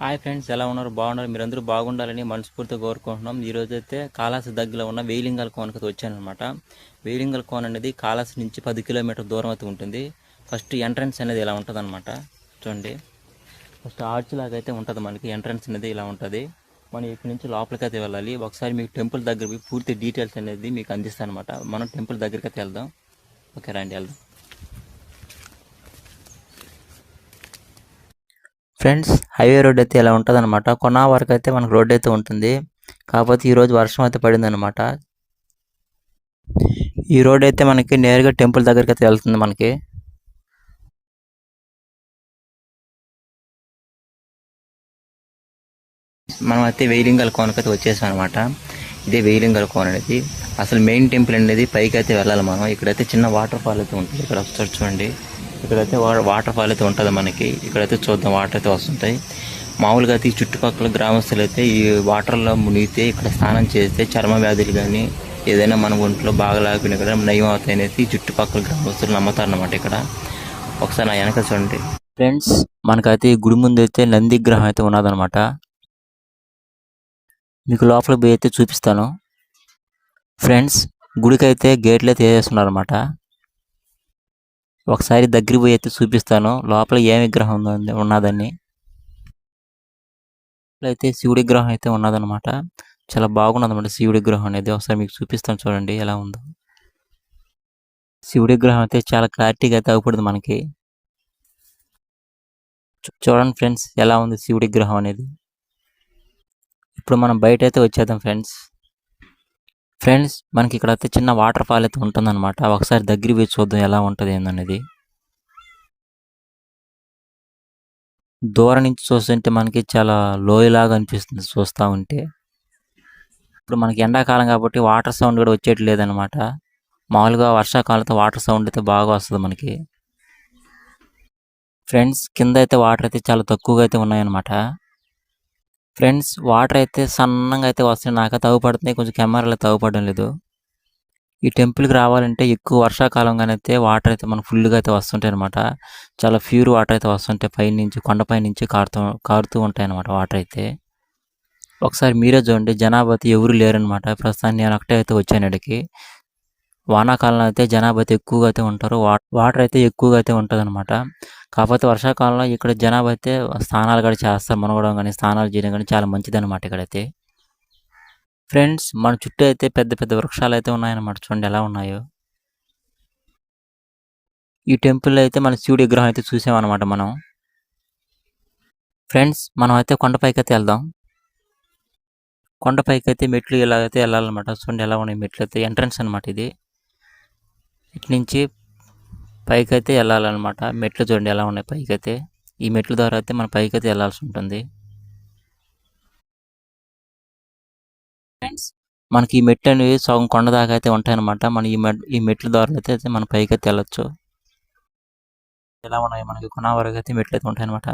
Hi friends, ఎలా ఉన్నారు? బాగున్నారు? మీరందరూ బాగుండాలని మనస్ఫూర్తిగా కోరుకుంటున్నాం. ఈరోజైతే కాళహస్తి దగ్గరలో ఉన్న వేయిలింగాల కోనకి వచ్చానమాట. వేయిలింగాల కోన అనేది కాళహస్తి నుంచి 10 కిలోమీటర్ దూరం అయితే ఉంటుంది. ఫస్ట్ ఎంట్రన్స్ అనేది ఇలా ఉంటుంది అనమాట. చూడండి, ఫస్ట్ ఆర్చ్ లాగా అయితే ఉంటుంది. మనకి ఎంట్రన్స్ అనేది ఇలా ఉంటుంది. మనం ఇక్కడ నుంచి లోపలికి అయితే వెళ్ళాలి. ఒకసారి మీకు టెంపుల్ దగ్గర పోయి పూర్తి డీటెయిల్స్ అనేది మీకు అందిస్తాను అనమాట. మనం టెంపుల్ దగ్గరికి అయితే వెళ్దాం. ఓకే రండి, వెళ్దాం. ఫ్రెండ్స్, హైవే రోడ్ అయితే ఇలా ఉంటుంది అనమాట. కొన్న వరకు అయితే మనకు రోడ్ అయితే ఉంటుంది. కాకపోతే ఈరోజు వర్షం అయితే పడింది అనమాట. ఈ రోడ్ అయితే మనకి నేరుగా టెంపుల్ దగ్గరికి అయితే వెళ్తుంది. మనకి మనం అయితే వేయిలింగాల కోనకైతే వచ్చేసాం అనమాట. ఇదే వేయిలింగాల కోన అనేది. అసలు మెయిన్ టెంపుల్ అనేది పైకి అయితే వెళ్ళాలి మనం. ఇక్కడైతే చిన్న వాటర్ ఫాల్ అయితే ఉంటుంది. ఇక్కడ ఒకసారి చూడండి, ఇక్కడైతే వాటర్ ఫాల్ అయితే ఉంటుంది మనకి. ఇక్కడైతే చూద్దాం, వాటర్ అయితే వస్తుంటాయి. మామూలుగా అయితే ఈ చుట్టుపక్కల గ్రామస్తులు అయితే ఈ వాటర్లో మునిగితే ఇక్కడ స్నానం చేస్తే చర్మ వ్యాధులు కానీ ఏదైనా మన ఒంట్లో బాగా లేకపోయినా కూడా నయం అవుతాయి అనేసి ఈ చుట్టుపక్కల గ్రామస్తులు నమ్ముతారనమాట. ఇక్కడ ఒకసారి నా వెనక చూడండి ఫ్రెండ్స్, మనకైతే ఈ గుడి ముందు అయితే నంది విగ్రహం అయితే ఉన్నదనమాట. మీకు లోపలికి పోయి అయితే చూపిస్తాను. ఫ్రెండ్స్, గుడికి అయితే గేట్లు అయితే వేసేస్తున్నారు అనమాట. ఒకసారి దగ్గరికి పోయి అయితే చూపిస్తాను లోపల ఏ విగ్రహం ఉన్నదని. అయితే శివుడి విగ్రహం అయితే ఉన్నదనమాట. చాలా బాగున్నదన్నమాట శివుడి విగ్రహం అనేది. ఒకసారి మీకు చూపిస్తాను, చూడండి ఎలా ఉందో. శివుడి విగ్రహం అయితే చాలా క్లారిటీగా అయితే అవుపడుతుంది మనకి. చూడండి ఫ్రెండ్స్, ఎలా ఉంది శివుడి విగ్రహం అనేది. ఇప్పుడు మనం బయట అయితే వచ్చేద్దాం ఫ్రెండ్స్. మనకి ఇక్కడ అయితే చిన్న వాటర్ ఫాల్ అయితే ఉంటుందన్నమాట. ఒకసారి దగ్గరికి పోయి చూద్దాం ఎలా ఉంటుంది ఏందనేది. దూరం నుంచి చూస్తుంటే మనకి చాలా లోయలాగా అనిపిస్తుంది చూస్తూ ఉంటే. ఇప్పుడు మనకి ఎండాకాలం కాబట్టి వాటర్ సౌండ్ కూడా వచ్చేట్లేదనమాట. మామూలుగా వర్షాకాలంతో వాటర్ సౌండ్ అయితే బాగా వస్తుంది మనకి. ఫ్రెండ్స్, కింద అయితే వాటర్ అయితే చాలా తక్కువగా అయితే ఉన్నాయన్నమాట. ఫ్రెండ్స్, వాటర్ అయితే సన్నంగా అయితే వస్తున్నాయి. నాకైతే తగ్గుపడుతున్నాయి, కొంచెం కెమెరాలో తగ్గుపడడం లేదు. ఈ టెంపుల్కి రావాలంటే ఎక్కువ వర్షాకాలంగానైతే వాటర్ అయితే మనకు ఫుల్గా అయితే వస్తుంటాయి అనమాట. చాలా ప్యూర్ వాటర్ అయితే వస్తుంటాయి. పైనుంచి కొండపై నుంచి కారుతూ ఉంటాయి అనమాట వాటర్ అయితే. ఒకసారి మీరే చూడండి, జనాభా అయితే ఎవరు లేరనమాట. ప్రస్తుతాన్ని నేను ఒకటే అయితే వచ్చాను ఇక్కడికి. వానాకాలంలో అయితే జనాభా అయితే ఎక్కువగా అయితే ఉంటారు. వాటర్ అయితే ఎక్కువగా అయితే ఉంటుంది అనమాట. కాకపోతే వర్షాకాలంలో ఇక్కడ జనాభా అయితే స్నానాలు కూడా చేస్తారు. మునగడం కానీ స్నానాలు చేయడం కానీ చాలా మంచిది అనమాట ఇక్కడైతే. ఫ్రెండ్స్, మన చుట్టూ అయితే పెద్ద పెద్ద వృక్షాలు అయితే ఉన్నాయన్నమాట. చూడండి ఎలా ఉన్నాయో. ఈ టెంపుల్లో అయితే మన శివుడి విగ్రహం అయితే చూసామన్నమాట మనం. ఫ్రెండ్స్, మనం అయితే కొండపైకి అయితే వెళ్దాం. కొండపైకి అయితే మెట్లు ఇలాగైతే వెళ్ళాలన్నమాట. చూడండి ఎలా ఉన్నాయి మెట్లు అయితే. ఎంట్రన్స్ అనమాట ఇది. ఇటు నుంచి పైకి అయితే వెళ్ళాలన్నమాట. మెట్లు చూడండి ఎలా ఉన్నాయి పైకి అయితే. ఈ మెట్ల ద్వారా అయితే మన పైకి అయితే వెళ్ళాల్సి ఉంటుంది. ఫ్రెండ్స్, మనకి ఈ మెట్లు అనేవి సగం కొండ దాకా అయితే ఉంటాయన్నమాట. మన ఈ మెట్ల ద్వారా అయితే మన పైకి అయితే వెళ్ళొచ్చు. ఎలా ఉన్నాయి మనకి కొన వరకు అయితే మెట్లు అయితే ఉంటాయన్నమాట.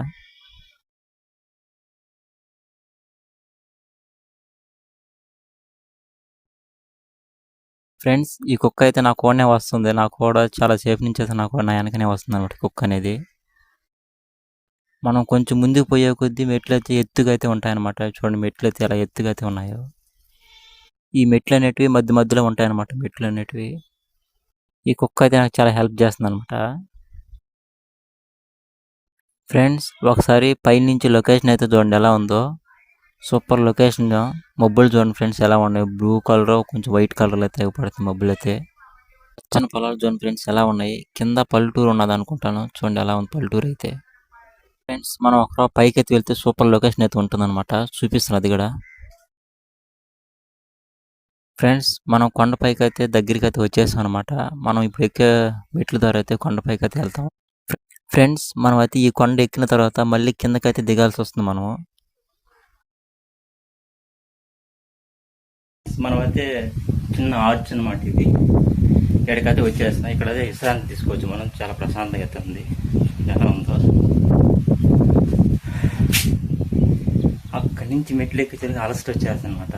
ఫ్రెండ్స్, ఈ కుక్క అయితే నా కోడనే వస్తుంది. నా కోడ చాలా సేపు నుంచి అయితే నా వెనకనే వస్తుంది అనమాట కుక్క అనేది. మనం కొంచెం ముందుకు పోయే కొద్దీ మెట్లు అయితే ఎత్తుగా అయితే ఉంటాయన్నమాట. చూడండి మెట్లు అయితే ఎలా ఎత్తుగా అయితే ఉన్నాయో. ఈ మెట్లు అనేటివి మధ్య మధ్యలో ఉంటాయన్నమాట. మెట్లు అనేటివి. ఈ కుక్క అయితే నాకు చాలా హెల్ప్ చేస్తుంది అనమాట. ఫ్రెండ్స్, ఒకసారి పైనుంచి లొకేషన్ అయితే చూడండి ఎలా ఉందో. Super location. మబ్బులు చూడండి ఫ్రెండ్స్ ఎలా ఉన్నాయి. బ్లూ కలర్ కొంచెం వైట్ కలర్ అయితే పడుతుంది మబ్బులు అయితే. పచ్చని పొలాలు చూడండి ఫ్రెండ్స్ ఎలా ఉన్నాయి. కింద పల్లెటూరు ఉన్నది అనుకుంటాను. చూడండి ఎలా ఉంది పల్లెటూరు అయితే. ఫ్రెండ్స్, మనం ఒక పైకి అయితే వెళ్తే సూపర్ లొకేషన్ అయితే ఉంటుందన్నమాట. చూపిస్తుంది అది కూడా. ఫ్రెండ్స్, మనం కొండపైకి అయితే దగ్గరికి అయితే వచ్చేసాం అనమాట. మనం ఇప్పుడు ఎక్కే మెట్ల ద్వారా అయితే కొండపైకి అయితే వెళ్తాం. ఫ్రెండ్స్, మనం అయితే ఈ కొండ ఎక్కిన తర్వాత మళ్ళీ కిందకైతే దిగాల్సి వస్తుంది మనము. మనమైతే చిన్న ఆర్చ్ అనమాట ఇది. ఇక్కడికైతే వచ్చేస్తున్నాం. ఇక్కడైతే విశ్రాంతి తీసుకోవచ్చు మనం. చాలా ప్రశాంతంగా అయితే ఉంది. ఎలా ఉందో. అక్కడి నుంచి మెట్లు ఎక్కితే అలసట వచ్చేస్తుంది అనమాట.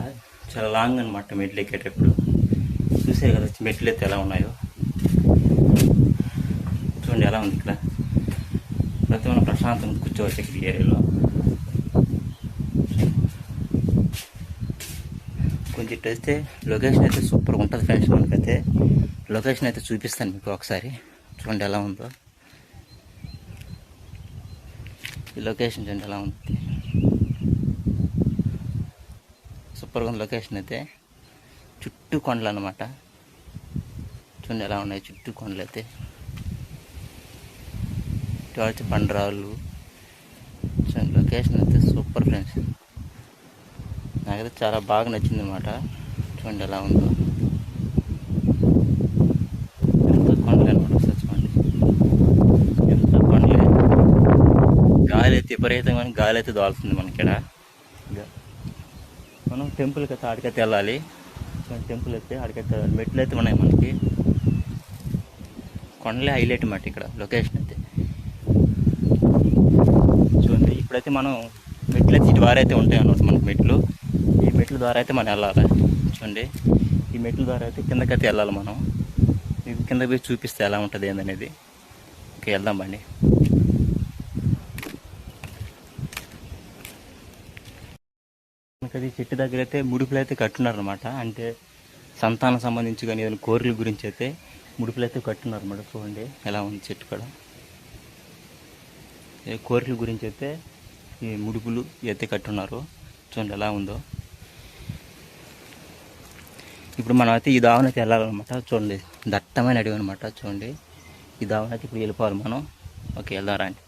చాలా లాంగ్ అనమాట మెట్లు ఎక్కేటప్పుడు. చూసే కదా మెట్లు అయితే ఎలా ఉన్నాయో. చూడండి ఎలా ఉంది ఇక్కడ. ప్రతి మనం ప్రశాంతంగా కూర్చోవచ్చు ఇక్కడ ఈ ఏరియాలో. ఫ్రెండ్స్ ఇటైతే లొకేషన్ అయితే సూపర్గా ఉంటుంది ఫ్రెండ్స్. మనకైతే లొకేషన్ అయితే చూపిస్తాను మీకు ఒకసారి, చూడండి ఎలా ఉందో. ఈ లొకేషన్ చూడండి ఎలా ఉంది, సూపర్గా ఉంది లొకేషన్ అయితే. చుట్టూ కొండలు అన్నమాట, చూడండి ఎలా ఉన్నాయి చుట్టూ కొండలు అయితే. ఇటు బండరాళ్ళు. చూడండి లొకేషన్ అయితే సూపర్ ఫ్రెండ్స్, నాకైతే చాలా బాగా నచ్చింది అనమాట. చూడండి ఎలా ఉందో, ఎంత కొండలే అనమాట. ఒకసారి చూడండి ఎంత కొండలే. గాలి అయితే విపరీతంగా గాలి అయితే దోలుతుంది మనకి ఇక్కడ. మనం టెంపుల్కి అయితే ఆడికైతే వెళ్ళాలి. చూడండి టెంపుల్ అయితే ఆడికైతే వెళ్ళాలి. మెట్లు అయితే ఉన్నాయి మనకి, కొండలే హైలైట్ అన్నమాట ఇక్కడ లొకేషన్ అయితే. చూడండి ఇప్పుడైతే మనం మెట్లు అయితే ఇటు ద్వారా అయితే ఉంటాయి అన్నమాట మనకి మెట్లు. ఈ మెట్ల ద్వారా అయితే మనం వెళ్ళాలి. చూడండి ఈ మెట్ల ద్వారా అయితే కిందకైతే వెళ్ళాలి మనం. మీకు కింద పోయి చూపిస్తే ఎలా ఉంటుంది ఏందనేది. ఓకే వెళ్దాం బండి. మనకది చెట్టు దగ్గర అయితే ముడుపులు అయితే కట్టున్నారనమాట. అంటే సంతానం సంబంధించి కానీ ఏదైనా కోరికల గురించి అయితే ముడుపులు అయితే కట్టున్నారనమాట. చూడండి ఎలా ఉంది చెట్టు కూడా. కోరికల గురించి అయితే ఈ ముడుపులు అయితే కట్టున్నారు. చూడండి ఎలా ఉందో. ఇప్పుడు మనం అయితే ఈ దావన అయితే వెళ్ళాలన్నమాట. చూడండి దట్టమైన అడవి అనమాట. చూడండి ఈ దావన అయితే ఇప్పుడు వెళ్ళిపోవాలి మనం. ఓకే వెళ్దాం రండి.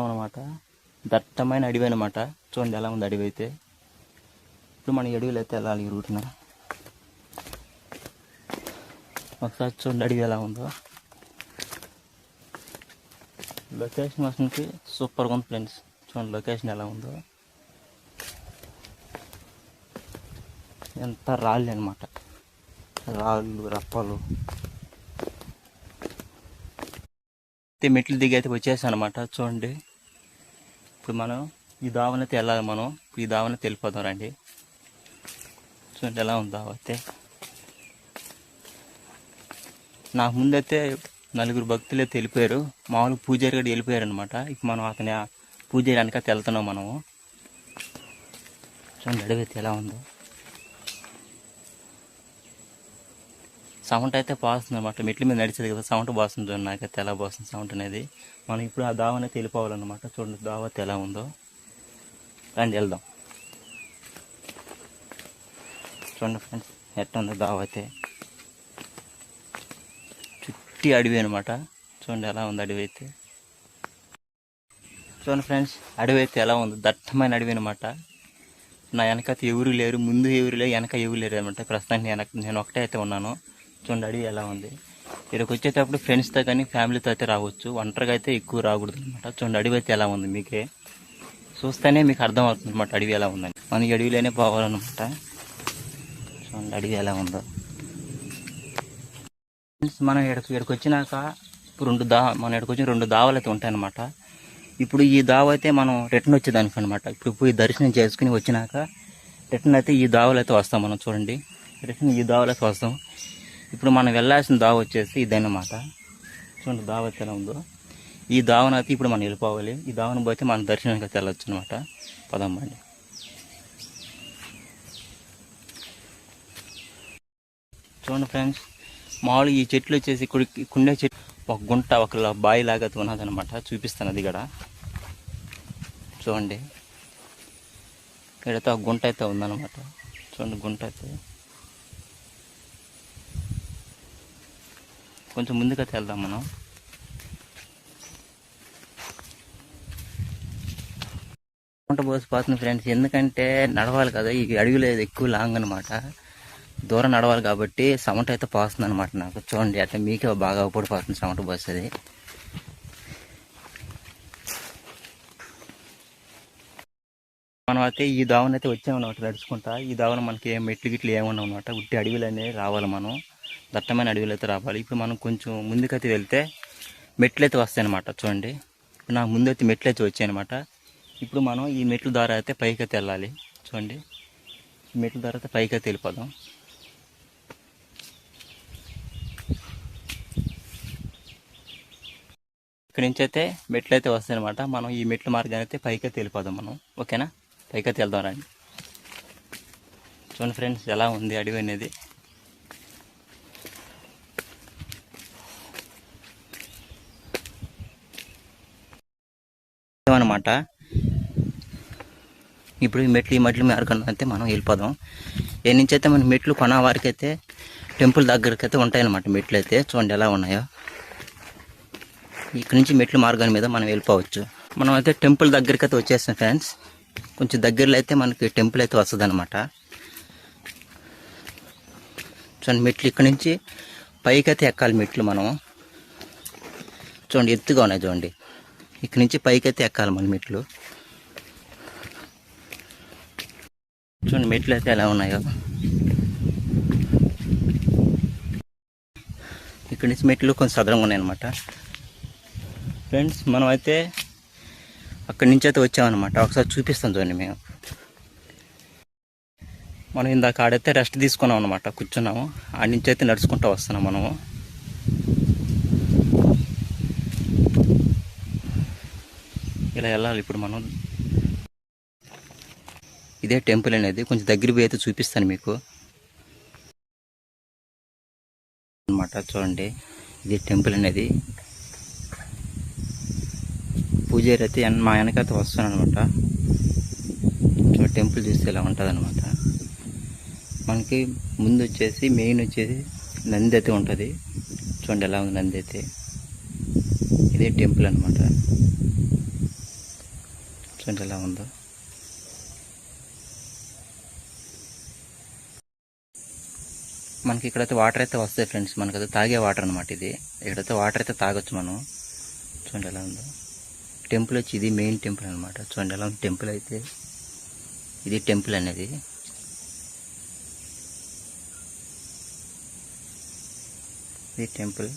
అనమాట దట్టమైన అడవి అనమాట. చూడండి ఎలా ఉంది అడవి అయితే. ఇప్పుడు మన అడవిలో అయితే వెళ్ళాలి ఈ రూట్న. ఒకసారి చూడండి అడవి ఎలా ఉందో. లొకేషన్ అసలుకి సూపర్గా ఉంది ఫ్రెండ్స్. చూడండి లొకేషన్ ఎలా ఉందో. ఎంత రాళ్ళు అనమాట, రాళ్ళు రప్పలు. అయితే మెట్లు దిగి అయితే వచ్చేసాను అనమాట. చూడండి ఇప్పుడు మనం ఈ దావన అయితే వెళ్ళాలి మనం. ఈ దావన వెళ్ళిపోదాం రండి. చూడండి ఎలా ఉంది దావ అయితే. నాకు ముందైతే నలుగురు భక్తులు అయితే వెళ్ళిపోయారు, మామూలుగా పూజారి కూడా వెళ్ళిపోయారు అనమాట. ఇప్పుడు మనం అతని పూజారి వెనకైతే వెళ్తున్నాం మనము. చూడండి అడవి అయితే ఎలా ఉందో. సౌండ్ అయితే పోస్తుంది అనమాట, మెట్ల మీద నడిచేది కదా సౌండ్ పోస్తుంది. చూడండి నాకైతే ఎలా పోస్తుంది సౌండ్ అనేది. మనం ఇప్పుడు ఆ దావనైతే వెళ్ళిపోవాలన్నమాట. చూడండి దావత్ ఎలా ఉందో. రండి వెళ్దాం. చూడండి ఫ్రెండ్స్ ఎట్లా ఉందో దావతే. చుట్టి అడవి అనమాట. చూడండి ఎలా ఉంది అడవి అయితే. చూడండి ఫ్రెండ్స్ అడవి అయితే ఎలా ఉంది, దట్టమైన అడవి అనమాట. నా వెనకైతే ఎవరు లేరు, ముందు ఎవరు లేరు, వెనక ఎవరు లేరు అనమాట. ప్రస్తుతానికి నేను ఒకటే అయితే ఉన్నాను. చూడండి అడవి ఎలా ఉంది. ఇక్కడికి వచ్చేటప్పుడు ఫ్రెండ్స్తో కానీ ఫ్యామిలీతో అయితే రావచ్చు, ఒంటరిగా అయితే ఎక్కువ రాకూడదు అనమాట. చూడండి అడవి అయితే ఎలా ఉంది, మీకే చూస్తేనే మీకు అర్థం అవుతుంది అనమాట అడవి ఎలా ఉందని. మనం ఈ అడవిలోనే పోవాలన్నమాట. చూడండి అడవి ఎలా ఉందో. మనం ఇక్కడికి వచ్చినాక మనం ఇక్కడికి వచ్చి 2 దావలు అయితే ఉంటాయన్నమాట. ఇప్పుడు ఈ దావ అయితే మనం రిటర్న్ వచ్చేదానికి అనమాట. ఇప్పుడు పోయి దర్శనం చేసుకుని వచ్చినాక రిటర్న్ అయితే ఈ దావలు అయితే వస్తాం మనం. చూడండి రిటర్న్ ఈ దావలు అయితే వస్తాం. ఇప్పుడు మనం వెళ్ళాల్సిన దావ వచ్చేసి ఇదన్నమాట. చూడండి దావ అయితే ఎలా ఉందో. ఈ దావన అయితే ఇప్పుడు మనం వెళ్ళిపోవాలి. ఈ దావన పోతే మనం దర్శనానికి అయితే వెళ్ళొచ్చు అనమాట. పదంబండి. చూడండి ఫ్రెండ్స్ మామూలు ఈ చెట్లు వచ్చేసి కుండే చెట్లు ఒక గుంట ఒక బావి లాగా ఉన్నదనమాట. చూపిస్తాను అది కూడా. చూడండి ఇక్కడైతే ఒక గుంట అయితే ఉందన్నమాట. చూడండి గుంట అయితే కొంచెం ముందుకైతే వెళ్దాం మనం. గుంట పోసిపోతుంది ఫ్రెండ్స్, ఎందుకంటే నడవాలి కదా ఈ అడవిలో ఎక్కువ లాంగ్ అనమాట. దూరం నడవాలి కాబట్టి సౌండ్ అయితే పోస్తుంది అనమాట నాకు. చూడండి అట్లా మీకే బాగా ఉపడిపోతుంది సౌండ్ పోస్తుంది. మనం అయితే ఈ దావన అయితే వచ్చామన్నమాట నడుచుకుంటా. ఈ దావన మనకి మెట్లు గిట్లు ఏమన్నా అనమాట. ఉట్టి అడవిలోనే రావాలి మనం, దట్టమైన అడవిలో అయితే రావాలి. ఇప్పుడు మనం కొంచెం ముందుకైతే వెళ్తే మెట్లు అయితే వస్తాయి అనమాట. చూడండి ఇప్పుడు నాకు ముందైతే మెట్లు అయితే వచ్చాయి అనమాట. ఇప్పుడు మనం ఈ మెట్ల ద్వారా అయితే పైకి అయితే వెళ్ళాలి. చూడండి ఈ మెట్ల ద్వారా అయితే పైకి అయితే వెళ్ళిపోదాం. ఇక్కడ నుంచి అయితే మెట్లు అయితే వస్తాయి అనమాట. మనం ఈ మెట్ల మార్గాన్ని అయితే పైకి అయితే వెళ్ళిపోదాం మనం. ఓకేనా, పైకి అయితే వెళ్దాం రండి. చూడండి ఫ్రెండ్స్ ఎలా ఉంది అడవి అనేది. అనమాట ఇప్పుడు ఈ మెట్లు మార్గం అయితే మనం వెళ్ళిపోదాం. ఏ నుంచి అయితే మన మెట్లు కొన వారికి అయితే టెంపుల్ దగ్గరికి అయితే ఉంటాయన్నమాట. మెట్లు అయితే చూడండి ఎలా ఉన్నాయో. ఇక్కడ నుంచి మెట్లు మార్గాల మీద మనం వెళ్ళిపోవచ్చు. మనం అయితే టెంపుల్ దగ్గరికి అయితే వచ్చేస్తాం ఫ్రెండ్స్. కొంచెం దగ్గరలో అయితే మనకి టెంపుల్ అయితే వస్తుంది అనమాట. చూడండి మెట్లు ఇక్కడ నుంచి పైకి అయితే ఎక్కాలి మెట్లు మనం. చూడండి ఎత్తుగా ఉన్నాయి చూడండి. ఇక్కడ నుంచి పైకి అయితే ఎక్కాలి మన మెట్లు. చూడండి మెట్లు అయితే ఎలా ఉన్నాయో. ఇక్కడ నుంచి మెట్లు కొంచెం సదరంగా ఉన్నాయన్నమాట ఫ్రెండ్స్. మనం అయితే అక్కడి నుంచి అయితే వచ్చామన్నమాట. ఒకసారి చూపిస్తాం చూడండి. మనం ఇందాక ఆడైతే రెస్ట్ తీసుకున్నాం అనమాట, కూర్చున్నాము. ఆడి నుంచి అయితే నడుచుకుంటూ వస్తున్నాం మనము. ఇలా వెళ్ళాలి ఇప్పుడు మనం. ఇదే టెంపుల్ అనేది. కొంచెం దగ్గర పోయి అయితే చూపిస్తాను మీకు అనమాట. చూడండి ఇది టెంపుల్ అనేది. పూజారి అయితే మా వెనకైతే వస్తున్నాను అనమాట. టెంపుల్ చూస్తే ఇలా ఉంటుంది అనమాట. మనకి ముందు వచ్చేసి మెయిన్ వచ్చేసి నంది అయితే ఉంటుంది. చూడండి ఎలా ఉంది నంది అయితే. ఇదే టెంపుల్ అనమాట. చూడండి ఎలా ఉందో. మనకి ఇక్కడైతే వాటర్ అయితే వస్తాయి ఫ్రెండ్స్. మనకైతే తాగే వాటర్ అనమాట ఇది. ఇక్కడైతే వాటర్ అయితే తాగొచ్చు మనం. చూడండి ఎలా ఉందో. టెంపుల్ వచ్చి ఇది మెయిన్ టెంపుల్ అనమాట. చూడండి ఎలా ఉంది టెంపుల్ అయితే. ఇది టెంపుల్ అనేది. ఇది టెంపుల్.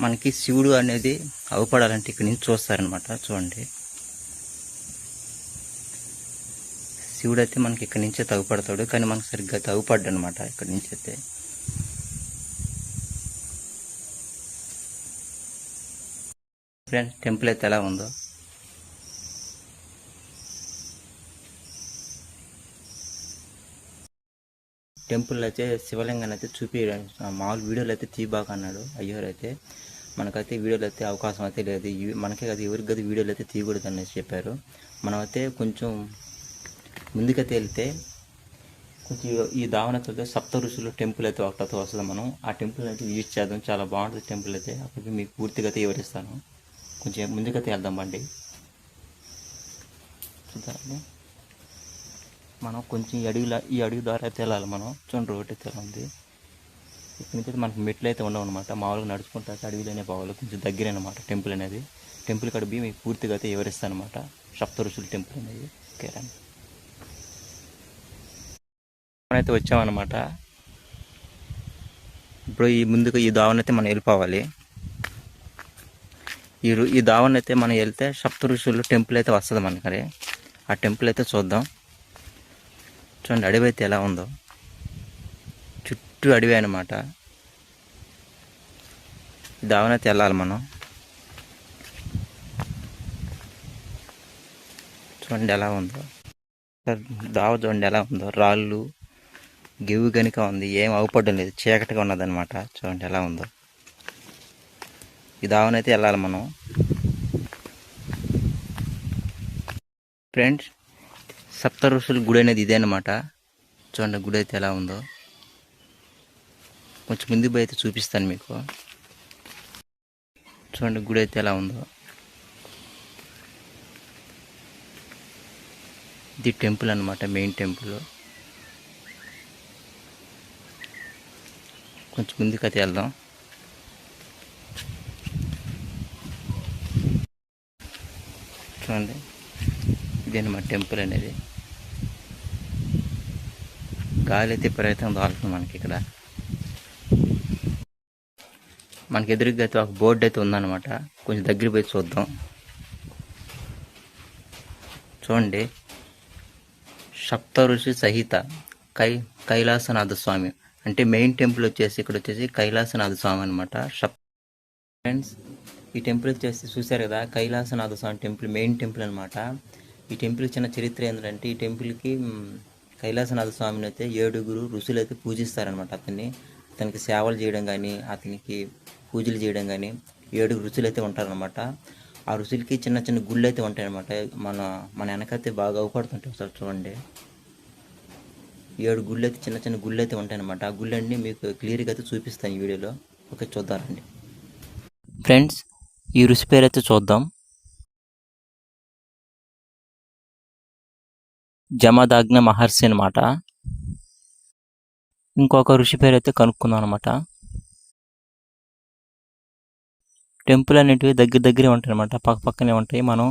మనకి శివుడు అనేది అవపడాలంటే ఇక్కడి నుంచి చూస్తారనమాట. చూడండి శివుడు అయితే మనకి ఇక్కడి నుంచే తగుపడతాడు, కానీ మనకు సరిగ్గా తగుపడ్డు అనమాట ఇక్కడి నుంచి అయితే. ఫ్రెండ్స్ టెంపుల్ అయితే ఎలా ఉందో. టెంపుల్ అయితే శివలింగాన్ని అయితే మామూలు వీడియోలు అయితే తీబాక అన్నాడు అయ్యోరు అయితే. మనకైతే వీడియోలు అయితే అవకాశం అయితే లేదు. మనకే కదా ఎవరికి కదా వీడియోలు అయితే తీయకూడదు అనేసి చెప్పారు. మనం అయితే కొంచెం ముందుకైతే వెళ్తే కొంచెం ఈ దావనతో సప్త ఋషులు టెంపుల్ అయితే ఒకటతో వస్తుంది. మనం ఆ టెంపుల్ అయితే విజిట్ చేద్దాం. చాలా బాగుంటుంది టెంపుల్ అయితే. అక్కడికి మీకు పూర్తిగా అయితే వివరిస్తాను. కొంచెం ముందుకైతే వెళ్దాం బండి. చూద్దాం మనం కొంచెం ఈ అడవి ద్వారా అయితే వెళ్ళాలి మనం. చూడండి రోడ్ అయితే ఎలా ఉంది. ఇక్కడ నుంచి అయితే మనకి మెట్లు అయితే ఉండవు అనమాట. మామూలుగా నడుచుకుంటే అడవిలోనే పోవాలి. కొంచెం దగ్గర అనమాట టెంపుల్ అనేది. టెంపుల్ కడిపి మీకు పూర్తిగా అయితే వివరిస్తాను అనమాట. సప్త ఋషుల టెంపుల్ అనేది. ఓకే రండి. అయితే వచ్చామన్నమాట. ఇప్పుడు ఈ ముందుకు ఈ దావన అయితే మనం వెళ్ళిపోవాలి. ఈ దావన అయితే మనం వెళ్తే సప్త ఋషులు టెంపుల్ అయితే వస్తుంది మనకి. ఆ టెంపుల్ అయితే చూద్దాం. చూడండి అడవి అయితే ఎలా ఉందో. చుట్టూ అడవి అనమాట. ఈ దావన అయితే వెళ్ళాలి మనం. చూడండి ఎలా ఉందో దావ. చూడండి ఎలా ఉందో. రాళ్ళు గివ్వు కనుక ఉంది. ఏం అవపడడం లేదు. చీకటిగా ఉన్నదనమాట. చూడండి ఎలా ఉందో. ఈ దావనైతే వెళ్ళాలి మనం. ఫ్రెండ్స్ సప్త ఋషుల గుడి అనేది ఇదే అనమాట. చూడండి గుడి అయితే ఎలా ఉందో. కొంచెం ముందు పోయి అయితే చూపిస్తాను మీకు. చూడండి గుడి అయితే ఎలా ఉందో. ఇది టెంపుల్ అనమాట. Main temple. కొంచెం ముందుకైతే వెళ్దాం. చూడండి ఇదేనమాట టెంపుల్ అనేది. గాలి అయితే విపరీతంగా తోలుతుంది మనకి ఇక్కడ. మనకి ఎదురుగా అయితే ఒక బోర్డు అయితే ఉందన్నమాట. కొంచెం దగ్గర పోయి చూద్దాం. చూడండి సప్త ఋషి సహిత కైలాసనాథ స్వామి అంటే మెయిన్ టెంపుల్ వచ్చేసి ఇక్కడ వచ్చేసి కైలాసనాథ స్వామి అనమాట. ఫ్రెండ్స్ ఈ టెంపుల్ వచ్చేసి చూసారు కదా, కైలాసనాథ స్వామి టెంపుల్ మెయిన్ టెంపుల్ అనమాట. ఈ టెంపుల్ చిన్న చరిత్ర ఏంటంటే ఈ టెంపుల్కి కైలాసనాథ స్వామిని అయితే 7 ఋషులు అయితే పూజిస్తారనమాట. అతనికి సేవలు చేయడం కానీ, అతనికి పూజలు చేయడం కానీ 7 ఋషులు అయితే ఉంటారనమాట. ఆ ఋషులకి చిన్న చిన్న గుళ్ళు అయితే ఉంటాయన్నమాట. మన మన వెనకైతే బాగా అవుపడుతుంటాయి. ఒకసారి చూడండి, 7 గుళ్ళు అయితే చిన్న చిన్న గుళ్ళు అయితే ఉంటాయన్నమాట. ఆ గుళ్ళు అన్నీ మీకు క్లియర్గా అయితే చూపిస్తాను ఈ వీడియోలో. ఓకే, చూద్దామండి ఫ్రెండ్స్. ఈ ఋషి పేరు అయితే చూద్దాం. జమదాగ్న మహర్షి అనమాట. ఇంకొక ఋషి పేరు అయితే కనుక్కుందాం అనమాట. టెంపుల్ అనేటివి దగ్గరే ఉంటాయి అనమాట, పక్కనే ఉంటాయి. మనం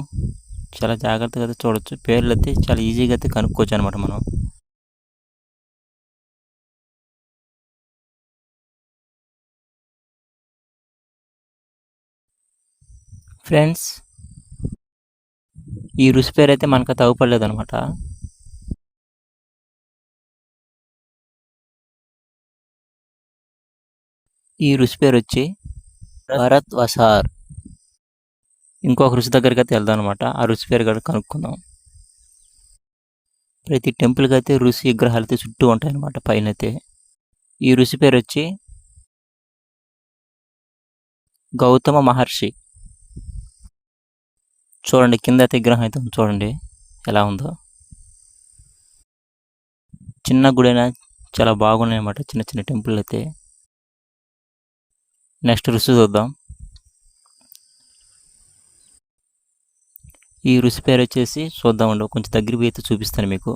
చాలా జాగ్రత్తగా అయితే చూడొచ్చు. పేర్లు అయితే చాలా ఈజీగా అయితే కనుక్కోవచ్చు అనమాట మనం. ఫ్రెండ్స్, ఈ ఋషి పేరు అయితే మనకు తవ్వుపడలేదు అనమాట. ఈ ఋషి పేరు వచ్చి భరత్ వసార్. ఇంకొక ఋషి దగ్గరికి అయితే వెళ్దాం అనమాట. ఆ ఋషి పేరు కూడా కనుక్కుందాం. ప్రతి టెంపుల్కి అయితే ఋషి విగ్రహాలు అయితే చుట్టూ ఉంటాయి అనమాట పైన అయితే. ఈ ఋషి పేరు వచ్చి గౌతమ మహర్షి. చూడండి, కింద అయితే విగ్రహం అయితే చూడండి ఎలా ఉందో. చిన్న గుడైనా చాలా బాగున్నాయి అన్నమాట, చిన్న చిన్న టెంపుల్ అయితే. నెక్స్ట్ ఋషి చూద్దాం. ఈ ఋషి పేరు వచ్చేసి చూద్దామండి, కొంచెం దగ్గర పోయి అయితే చూపిస్తాను మీకు.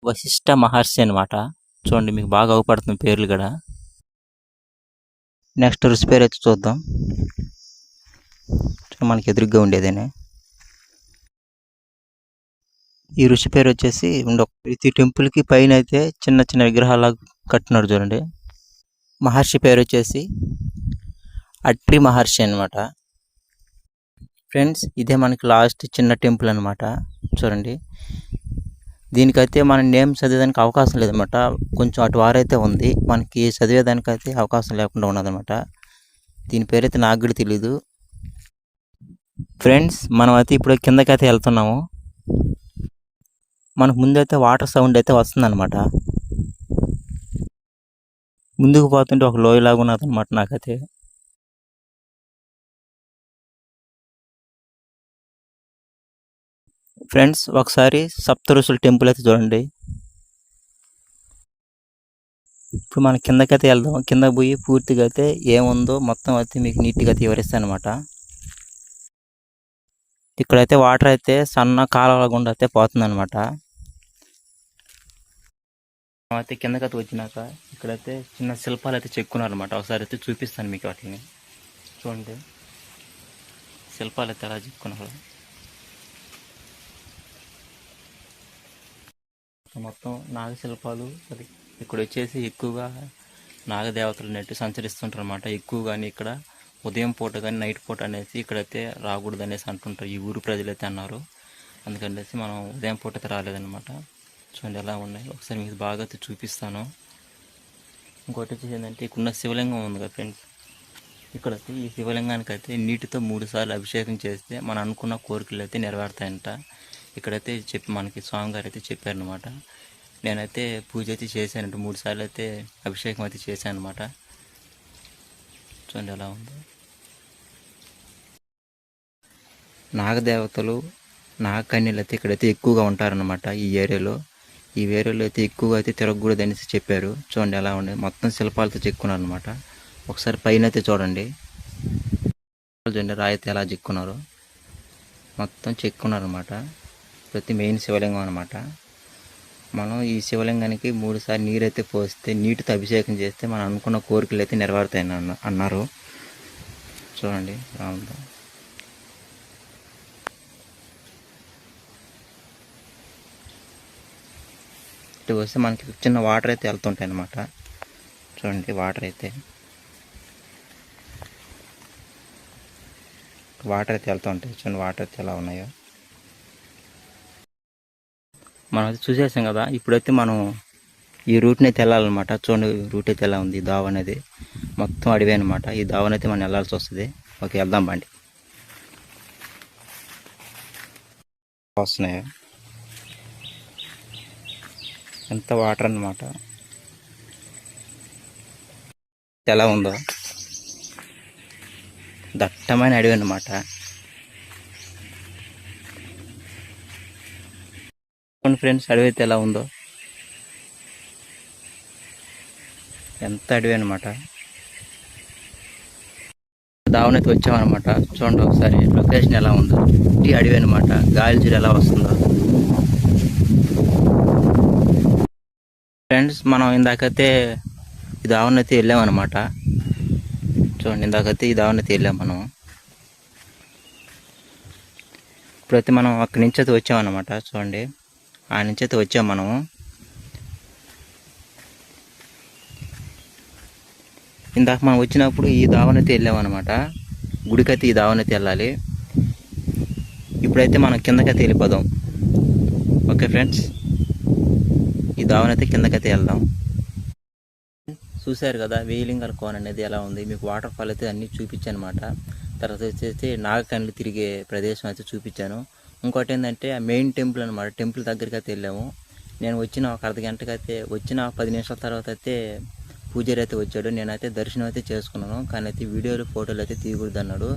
వశిష్ఠ మహర్షి అనమాట. చూడండి, మీకు బాగా అవుపడుతుంది పేర్లు కూడా. నెక్స్ట్ ఋషి పేరు వచ్చి చూద్దాం. మనకి ఎదురుగ్గా ఉండేదేనే. ఈ ఋషి పేరు వచ్చేసి ప్రతి టెంపుల్కి పైన అయితే చిన్న చిన్న విగ్రహాలు కట్టినాడు చూడండి. మహర్షి పేరు వచ్చేసి అట్రి మహర్షి అనమాట. ఫ్రెండ్స్, ఇదే మనకి లాస్ట్ చిన్న టెంపుల్ అనమాట. చూడండి, దీనికైతే మన నేమ్ చదివేదానికి అవకాశం లేదనమాట. కొంచెం అటు వారైతే ఉంది, మనకి చదివేదానికైతే అవకాశం లేకుండా ఉన్నదనమాట. దీని పేరైతే నాకు కూడా తెలీదు. ఫ్రెండ్స్, మనం అయితే ఇప్పుడు కిందకైతే వెళ్తున్నాము. మనకు ముందైతే వాటర్ సౌండ్ అయితే వస్తుందన్నమాట. ముందుకు పోతుంటే ఒక లోయలాగా ఉన్నదన్నమాట నాకైతే. ఫ్రెండ్స్, ఒకసారి సప్త ఋషుల టెంపుల్ అయితే చూడండి. ఇప్పుడు మనం కిందకైతే వెళ్దాం. కిందకి పోయి పూర్తిగా అయితే ఏముందో మొత్తం అయితే మీకు నీట్గా అయితే వివరిస్తాను అనమాట. ఇక్కడైతే వాటర్ అయితే సన్న కాలువల గుండా అయితే పోతుందన్నమాట. అయితే కిందకైతే వచ్చినాక ఇక్కడైతే చిన్న శిల్పాలు అయితే చెక్కున్నారనమాట. ఒకసారి అయితే చూపిస్తాను మీకు వాటిని. చూడండి, శిల్పాలు అయితే ఎలా చెక్కున్నారు. మొత్తం నాగశిల్పాలు. అది ఇక్కడ వచ్చేసి ఎక్కువగా నాగదేవతలు నెట్టి సంచరిస్తుంటారు అనమాట. ఎక్కువగాని ఇక్కడ ఉదయం పూట కానీ నైట్ పూట అనేసి ఇక్కడైతే రాకూడదు అనేసి అంటుంటారు ఈ ఊరు ప్రజలైతే అన్నారు. అందుకనేసి మనం ఉదయం పూట అయితే రాలేదన్నమాట. చూడండి ఎలా ఉన్నాయి, ఒకసారి మీకు బాగా అయితే చూపిస్తాను. ఇంకోటి వచ్చేసి ఏంటంటే ఇక్కడున్న శివలింగం ఉంది కదా ఫ్రెండ్స్. ఇక్కడైతే ఈ శివలింగానికి అయితే నీటితో 3 సార్లు అభిషేకం చేస్తే మనం అనుకున్న కోరికలు అయితే నెరవేరుతాయంట. ఇక్కడైతే మనకి స్వామి గారు అయితే చెప్పారనమాట. నేనైతే పూజ అయితే చేశానంట, 3 సార్లు అయితే అభిషేకం అయితే చేశాను అనమాట. చూడండి ఎలా ఉందో. నాగదేవతలు, నాగకన్యలు అయితే ఇక్కడైతే ఎక్కువగా ఉంటారనమాట ఈ ఏరియాలో. ఈ ఏరియాలో అయితే ఎక్కువగా అయితే తిరగకూడదు అనేసి చెప్పారు. చూడండి ఎలా ఉండే, మొత్తం శిల్పాలతో చెక్కున్నారు అనమాట. ఒకసారి పైన అయితే చూడండి, చూడండి రాయి అయితే ఎలా చెక్కున్నారు, మొత్తం చెక్కున్నారు అనమాట. ప్రతి మెయిన్ శివలింగం అనమాట. మనం ఈ శివలింగానికి 3 సార్లు నీరైతే పోస్తే, నీటితో అభిషేకం చేస్తే మనం అనుకున్న కోరికలు అయితే నెరవేరుతాయని అన్నారు. చూడండి ఎలా ఉందో. ఇటు వస్తే మనకి చిన్న వాటర్ అయితే వెళ్తుంటాయి అన్నమాట. చూడండి వాటర్ అయితే వెళ్తూ ఉంటాయి. చూడండి వాటర్ అయితే ఎలా ఉన్నాయో. మనం అయితే చూసేసాం కదా. ఇప్పుడైతే మనం ఈ రూట్ని అయితే వెళ్ళాలన్నమాట. చూడండి రూట్ అయితే ఎలా ఉంది. దావ అనేది మొత్తం అడివే అనమాట. ఈ దావనైతే మనం వెళ్ళాల్సి వస్తుంది. ఓకే, వెళ్దాం బండి. వస్తున్నాయా ఎంత వాటర్ అన్నమాట. ఎలా ఉందో దట్టమైన అడవి అన్నమాట. ఫ్రెండ్స్ అడవి అయితే ఎలా ఉందో, ఎంత అడవి అనమాట. దావనైతే వచ్చామన్నమాట. చూడండి ఒకసారి లొకేషన్ ఎలా ఉందో. ఈ అడవి అనమాట. గాలి చూడు ఎలా వస్తుందో. ఫ్రెండ్స్ మనం ఇందాకైతే ఈ దావనైతే వెళ్ళామన్నమాట. చూడండి ఇందాకైతే ఈ దావనైతే వెళ్ళాం మనం. ఇప్పుడైతే మనం అక్కడి నుంచి అయితే వచ్చామన్నమాట. చూడండి ఆ నుంచి అయితే వచ్చాం మనము. ఇందాక మనం వచ్చినప్పుడు ఈ దావనైతే వెళ్ళామన్నమాట. గుడికైతే ఈ దావనైతే వెళ్ళాలి. ఇప్పుడైతే మనం కిందకైతే వెళ్ళిపోదాం. ఓకే ఫ్రెండ్స్, ఈ దావనైతే కిందకైతే వెళ్దాం. చూశారు కదా వేయిలింగాల కోన అనేది ఎలా ఉంది. మీకు వాటర్ ఫాల్ అయితే అన్నీ చూపించాను అనమాట. తర్వాత వచ్చేసి నాగకన్నులు తిరిగే ప్రదేశం అయితే చూపించాను. ఇంకోటి ఏంటంటే ఆ మెయిన్ టెంపుల్ అనమాట. టెంపుల్ దగ్గరికి అయితే వెళ్ళాము. నేను వచ్చిన ఒక అర్ధ గంటకైతే వచ్చిన 10 నిమిషాల తర్వాత అయితే పూజారి అయితే వచ్చాడు. నేనైతే దర్శనం అయితే చేసుకున్నాను. కానీ అయితే వీడియోలు ఫోటోలు అయితే తీయకూడదు అన్నాడు.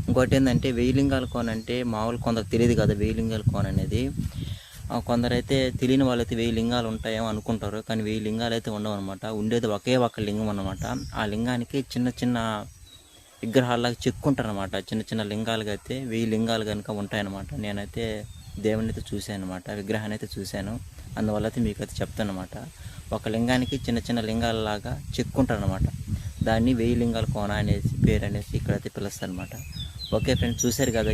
ఇంకోటి ఏంటంటే వేయిలింగాల కోన అంటే మామూలు కొందరు తెలియదు కదా వేయిలింగాల కోన అనేది. కొందరైతే తెలియని వాళ్ళైతే 1000 లింగాలు ఉంటాయేమో అనుకుంటారు. కానీ 1000 లింగాలు అయితే ఉండవు అనమాట. ఉండేది ఒకే ఒక లింగం అనమాట. ఆ లింగానికి చిన్న చిన్న విగ్రహాల్లాగా చెక్కుంటారు అనమాట. చిన్న చిన్న లింగాలుగా అయితే 1000 లింగాలు కనుక ఉంటాయన్నమాట. నేనైతే దేవుని అయితే చూశాను అనమాట. విగ్రహాన్ని అయితే చూశాను. అందువల్ల అయితే మీకు అయితే చెప్తాను అనమాట. ఒక లింగానికి చిన్న చిన్న లింగాలలాగా చెక్కుంటారు అనమాట. దాన్ని 1000 లింగాల కోన అనేసి పేరు అనేసి ఇక్కడైతే పిలుస్తారు అనమాట. ఓకే ఫ్రెండ్స్, చూశారు కదా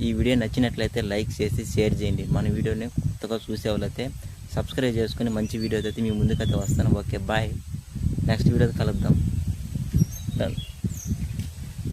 ఈ వీడియో నచ్చినట్లయితే లైక్ చేసి షేర్ చేయండి. మన వీడియోని కొత్తగా చూసే వాళ్ళైతే సబ్స్క్రైబ్ చేసుకుని మంచి వీడియో అయితే మీ ముందుకైతే వస్తాను. ఓకే బాయ్, నెక్స్ట్ వీడియోతో కలుద్దాం. డన్.